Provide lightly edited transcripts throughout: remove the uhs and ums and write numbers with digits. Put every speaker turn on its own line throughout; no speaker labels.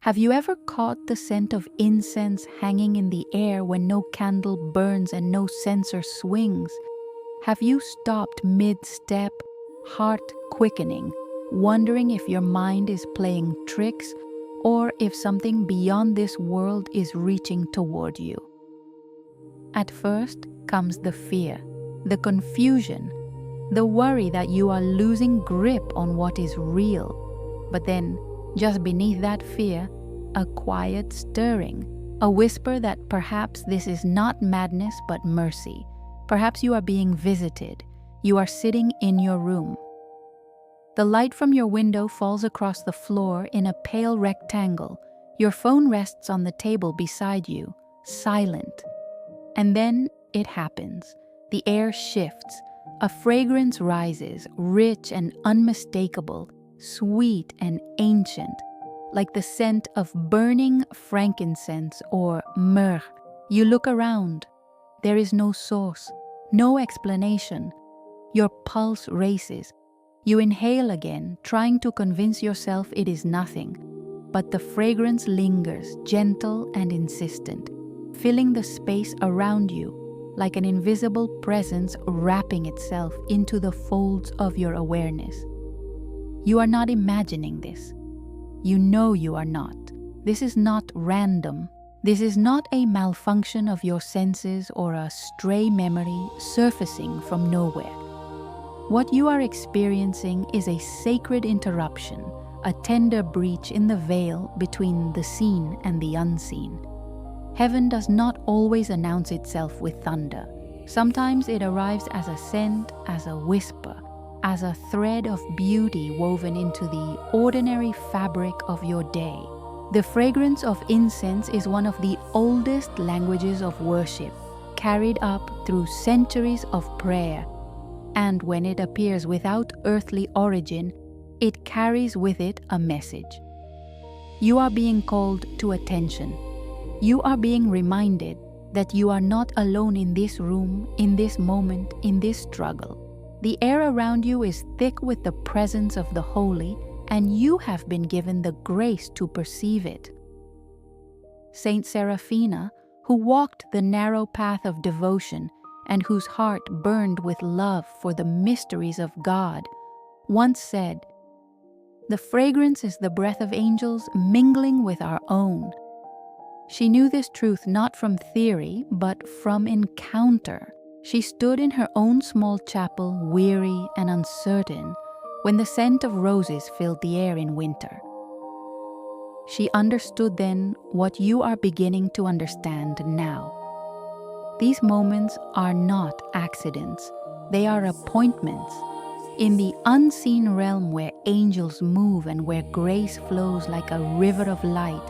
Have you ever caught the scent of incense hanging in the air when no candle burns and no censer swings? Have you stopped mid-step, heart quickening, wondering if your mind is playing tricks or if something beyond this world is reaching toward you? At first comes the fear, the confusion, the worry that you are losing grip on what is real. But then, just beneath that fear, a quiet stirring, a whisper that perhaps this is not madness but mercy. Perhaps you are being visited. You are sitting in your room. The light from your window falls across the floor in a pale rectangle. Your phone rests on the table beside you, silent. And then it happens. The air shifts. A fragrance rises, rich and unmistakable, sweet and ancient, like the scent of burning frankincense or myrrh. You look around. There is no source, no explanation. Your pulse races. You inhale again, trying to convince yourself it is nothing. But the fragrance lingers, gentle and insistent, filling the space around you, like an invisible presence wrapping itself into the folds of your awareness. You are not imagining this. You know you are not. This is not random. This is not a malfunction of your senses or a stray memory surfacing from nowhere. What you are experiencing is a sacred interruption, a tender breach in the veil between the seen and the unseen. Heaven does not always announce itself with thunder. Sometimes it arrives as a scent, as a whisper, as a thread of beauty woven into the ordinary fabric of your day. The fragrance of incense is one of the oldest languages of worship, carried up through centuries of prayer. And when it appears without earthly origin, it carries with it a message. You are being called to attention. You are being reminded that you are not alone in this room, in this moment, in this struggle. The air around you is thick with the presence of the holy, and you have been given the grace to perceive it. Saint Seraphina, who walked the narrow path of devotion and whose heart burned with love for the mysteries of God, once said, "The fragrance is the breath of angels mingling with our own." She knew this truth not from theory, but from encounter. She stood in her own small chapel, weary and uncertain, when the scent of roses filled the air in winter. She understood then what you are beginning to understand now. These moments are not accidents. They are appointments. In the unseen realm where angels move and where grace flows like a river of light,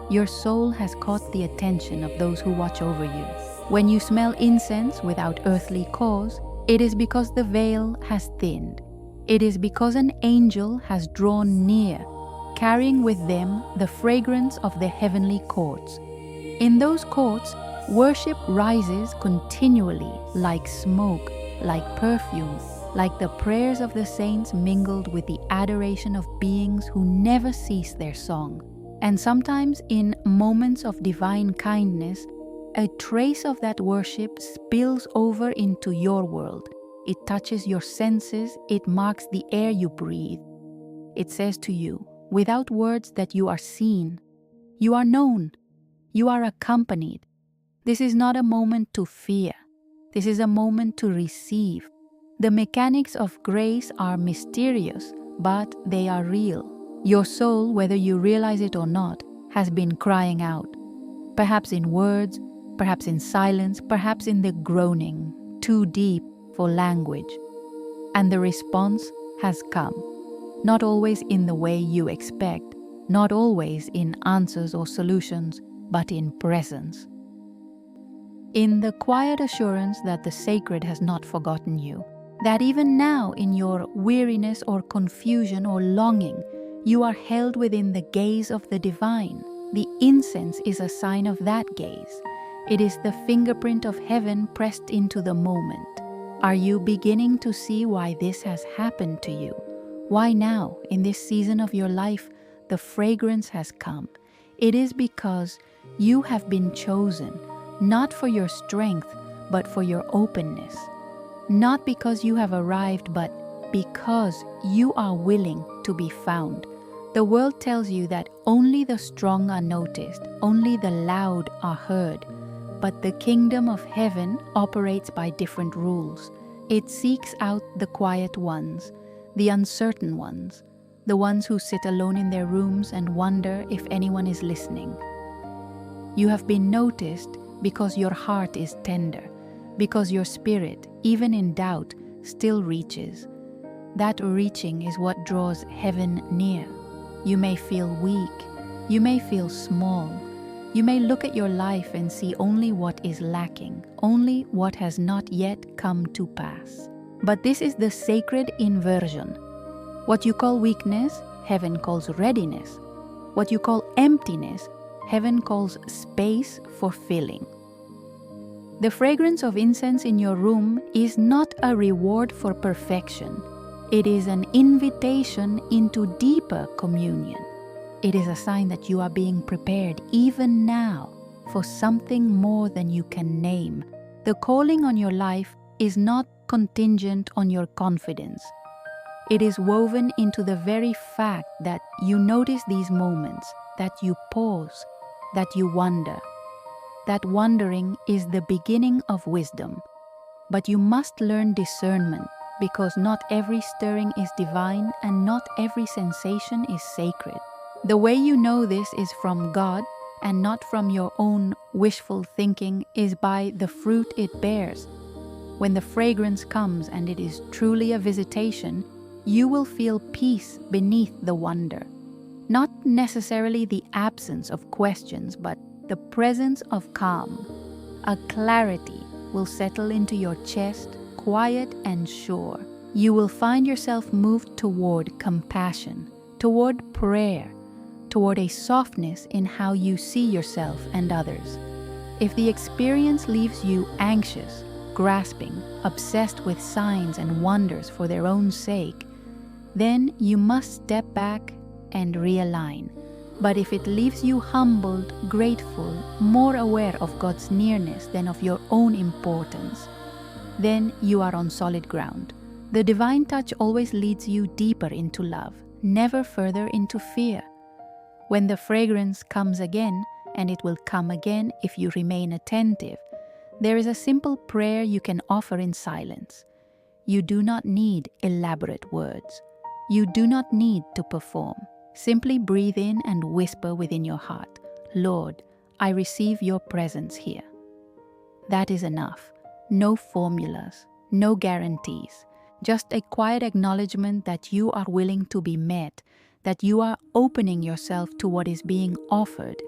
your soul has caught the attention of those who watch over you. When you smell incense without earthly cause, it is because the veil has thinned. It is because an angel has drawn near, carrying with them the fragrance of the heavenly courts. In those courts, worship rises continually, like smoke, like perfume, like the prayers of the saints mingled with the adoration of beings who never cease their song. And sometimes in moments of divine kindness, a trace of that worship spills over into your world. It touches your senses, it marks the air you breathe. It says to you, without words, that you are seen, you are known, you are accompanied. This is not a moment to fear. This is a moment to receive. The mechanics of grace are mysterious, but they are real. Your soul, whether you realize it or not, has been crying out. Perhaps in words, perhaps in silence, perhaps in the groaning, too deep for language. And the response has come. Not always in the way you expect, not always in answers or solutions, but in presence. In the quiet assurance that the sacred has not forgotten you, that even now in your weariness or confusion or longing, you are held within the gaze of the divine. The incense is a sign of that gaze. It is the fingerprint of heaven pressed into the moment. Are you beginning to see why this has happened to you? Why now, in this season of your life, the fragrance has come. It is because you have been chosen, not for your strength, but for your openness. Not because you have arrived, but because you are willing to be found. The world tells you that only the strong are noticed, only the loud are heard. But the kingdom of heaven operates by different rules. It seeks out the quiet ones, the uncertain ones, the ones who sit alone in their rooms and wonder if anyone is listening. You have been noticed because your heart is tender, because your spirit, even in doubt, still reaches. That reaching is what draws heaven near. You may feel weak, you may feel small, you may look at your life and see only what is lacking, only what has not yet come to pass. But this is the sacred inversion. What you call weakness, heaven calls readiness. What you call emptiness, heaven calls space for filling. The fragrance of incense in your room is not a reward for perfection. It is an invitation into deeper communion. It is a sign that you are being prepared even now for something more than you can name. The calling on your life is not contingent on your confidence. It is woven into the very fact that you notice these moments, that you pause, that you wonder. That wondering is the beginning of wisdom. But you must learn discernment, because not every stirring is divine and not every sensation is sacred. The way you know this is from God and not from your own wishful thinking is by the fruit it bears. When the fragrance comes and it is truly a visitation, you will feel peace beneath the wonder. Not necessarily the absence of questions, but the presence of calm. A clarity will settle into your chest, quiet and sure. You will find yourself moved toward compassion, toward prayer, toward a softness in how you see yourself and others. If the experience leaves you anxious, grasping, obsessed with signs and wonders for their own sake, then you must step back and realign. But if it leaves you humbled, grateful, more aware of God's nearness than of your own importance, then you are on solid ground. The divine touch always leads you deeper into love, never further into fear. When the fragrance comes again, and it will come again if you remain attentive, there is a simple prayer you can offer in silence. You do not need elaborate words. You do not need to perform. Simply breathe in and whisper within your heart, "Lord, I receive your presence here." That is enough. No formulas, no guarantees. Just a quiet acknowledgement that you are willing to be met, that you are opening yourself to what is being offered.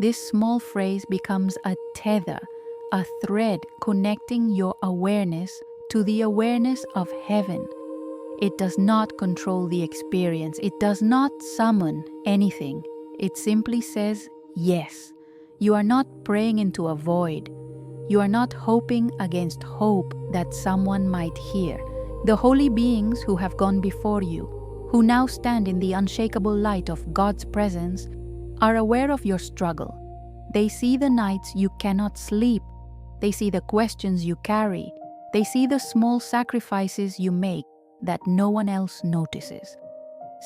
This small phrase becomes a tether, a thread connecting your awareness to the awareness of heaven. It does not control the experience. It does not summon anything. It simply says yes. You are not praying into a void. You are not hoping against hope that someone might hear. The holy beings who have gone before you, who now stand in the unshakable light of God's presence, are aware of your struggle. They see the nights you cannot sleep. They see the questions you carry. They see the small sacrifices you make that no one else notices.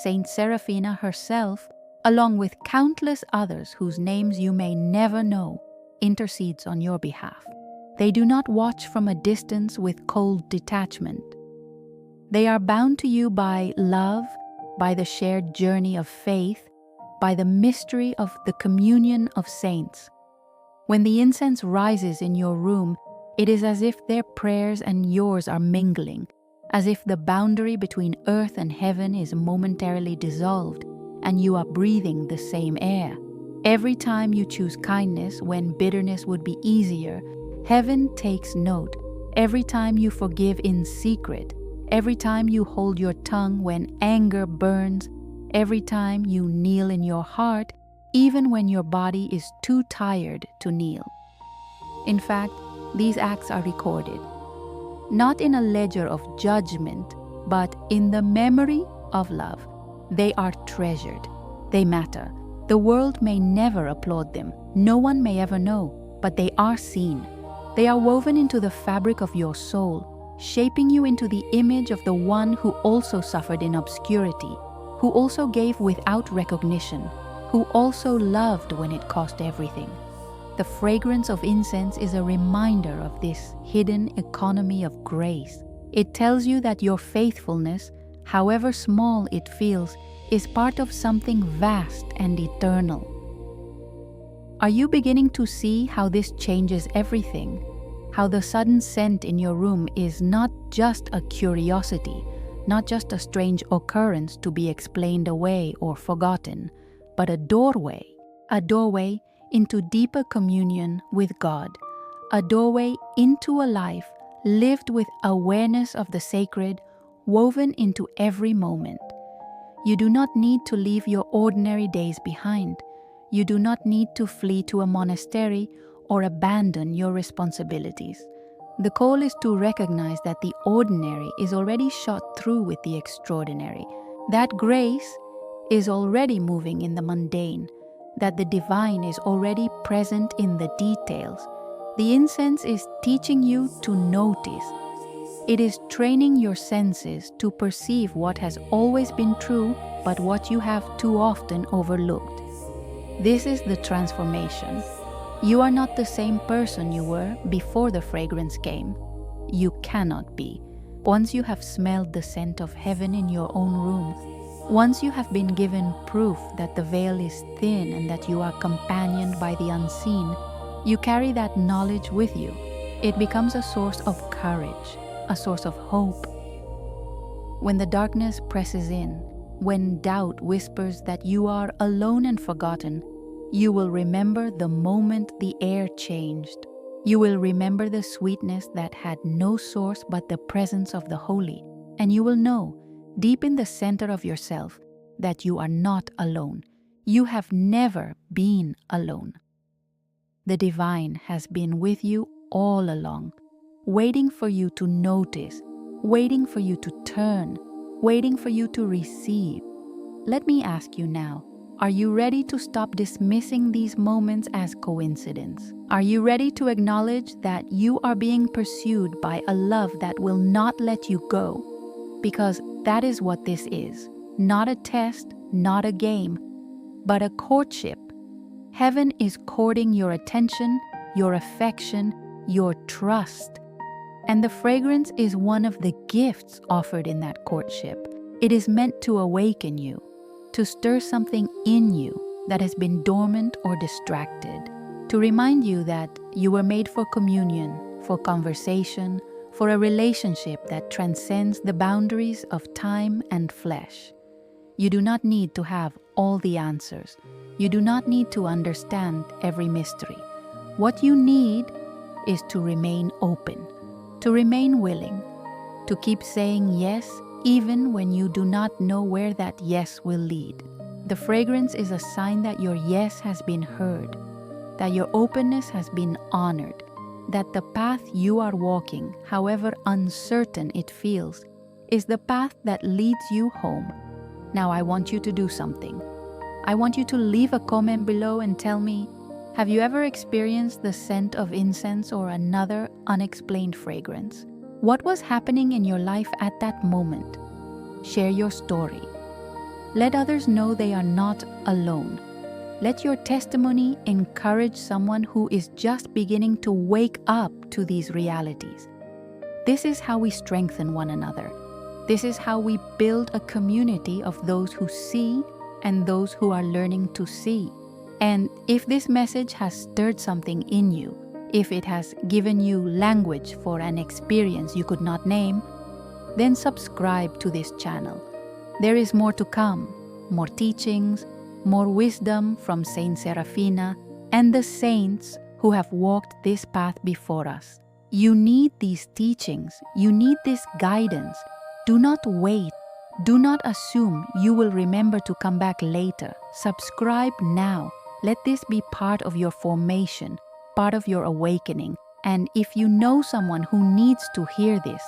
Saint Seraphina herself, along with countless others whose names you may never know, intercedes on your behalf. They do not watch from a distance with cold detachment. They are bound to you by love, by the shared journey of faith, by the mystery of the communion of saints. When the incense rises in your room, it is as if their prayers and yours are mingling, as if the boundary between earth and heaven is momentarily dissolved, and you are breathing the same air. Every time you choose kindness when bitterness would be easier, heaven takes note. Every time you forgive in secret, every time you hold your tongue when anger burns, every time you kneel in your heart, even when your body is too tired to kneel. In fact, these acts are recorded, not in a ledger of judgment, but in the memory of love. They are treasured. They matter. The world may never applaud them, no one may ever know, but they are seen. They are woven into the fabric of your soul, shaping you into the image of the one who also suffered in obscurity, who also gave without recognition, who also loved when it cost everything. The fragrance of incense is a reminder of this hidden economy of grace. It tells you that your faithfulness, however small it feels, is part of something vast and eternal. Are you beginning to see how this changes everything? How the sudden scent in your room is not just a curiosity, not just a strange occurrence to be explained away or forgotten, but a doorway into deeper communion with God, a doorway into a life lived with awareness of the sacred, woven into every moment. You do not need to leave your ordinary days behind. You do not need to flee to a monastery or abandon your responsibilities. The call is to recognize that the ordinary is already shot through with the extraordinary, that grace is already moving in the mundane, that the divine is already present in the details. The incense is teaching you to notice. It is training your senses to perceive what has always been true, but what you have too often overlooked. This is the transformation. You are not the same person you were before the fragrance came. You cannot be. Once you have smelled the scent of heaven in your own room, once you have been given proof that the veil is thin and that you are companioned by the unseen, you carry that knowledge with you. It becomes a source of courage, a source of hope. When the darkness presses in, when doubt whispers that you are alone and forgotten, you will remember the moment the air changed. You will remember the sweetness that had no source but the presence of the holy, and you will know, deep in the center of yourself, that you are not alone. You have never been alone. The divine has been with you all along, waiting for you to notice, waiting for you to turn, waiting for you to receive. Let me ask you now, are you ready to stop dismissing these moments as coincidence? Are you ready to acknowledge that you are being pursued by a love that will not let you go? Because that is what this is. Not a test, not a game, but a courtship. Heaven is courting your attention, your affection, your trust. And the fragrance is one of the gifts offered in that courtship. It is meant to awaken you, to stir something in you that has been dormant or distracted, to remind you that you were made for communion, for conversation, for a relationship that transcends the boundaries of time and flesh. You do not need to have all the answers. You do not need to understand every mystery. What you need is to remain open, to remain willing, to keep saying yes even when you do not know where that yes will lead. The fragrance is a sign that your yes has been heard, that your openness has been honored, that the path you are walking, however uncertain it feels, is the path that leads you home. Now I want you to do something. I want you to leave a comment below and tell me, have you ever experienced the scent of incense or another unexplained fragrance? What was happening in your life at that moment? Share your story. Let others know they are not alone. Let your testimony encourage someone who is just beginning to wake up to these realities. This is how we strengthen one another. This is how we build a community of those who see and those who are learning to see. And if this message has stirred something in you, if it has given you language for an experience you could not name, then subscribe to this channel. There is more to come, more teachings, more wisdom from Saint Seraphina and the saints who have walked this path before us. You need these teachings. You need this guidance. Do not wait. Do not assume you will remember to come back later. Subscribe now. Let this be part of your formation, part of your awakening. And if you know someone who needs to hear this,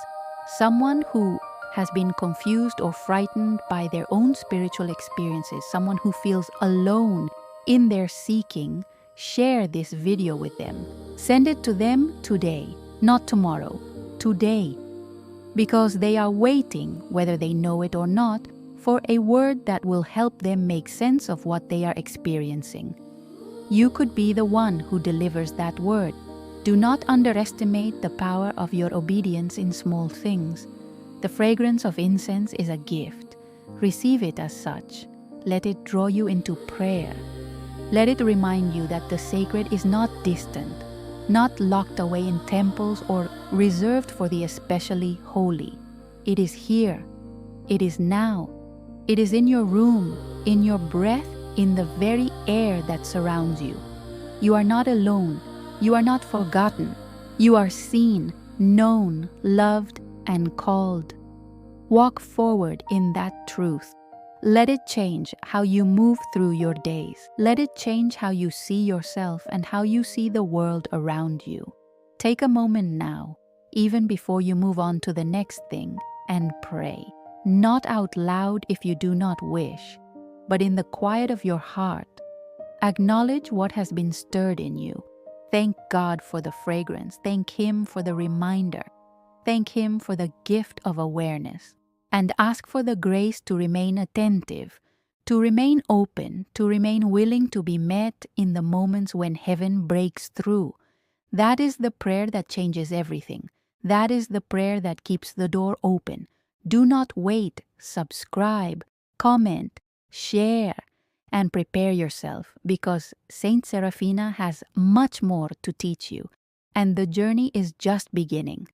someone who has been confused or frightened by their own spiritual experiences, someone who feels alone in their seeking, share this video with them. Send it to them today, not tomorrow, today. Because they are waiting, whether they know it or not, for a word that will help them make sense of what they are experiencing. You could be the one who delivers that word. Do not underestimate the power of your obedience in small things. The fragrance of incense is a gift. Receive it as such. Let it draw you into prayer. Let it remind you that the sacred is not distant, not locked away in temples or reserved for the especially holy. It is here. It is now. It is in your room, in your breath, in the very air that surrounds you. You are not alone. You are not forgotten. You are seen, known, loved, and called. Walk forward in that truth. Let it change how you move through your days. Let it change how you see yourself and how you see the world around you. Take a moment now, even before you move on to the next thing, and pray. Not out loud if you do not wish, but in the quiet of your heart. Acknowledge what has been stirred in you. Thank God for the fragrance. Thank Him for the reminder. Thank Him for the gift of awareness. And ask for the grace to remain attentive, to remain open, to remain willing to be met in the moments when heaven breaks through. That is the prayer that changes everything. That is the prayer that keeps the door open. Do not wait. Subscribe, comment, share, and prepare yourself, because Saint Seraphina has much more to teach you, and the journey is just beginning.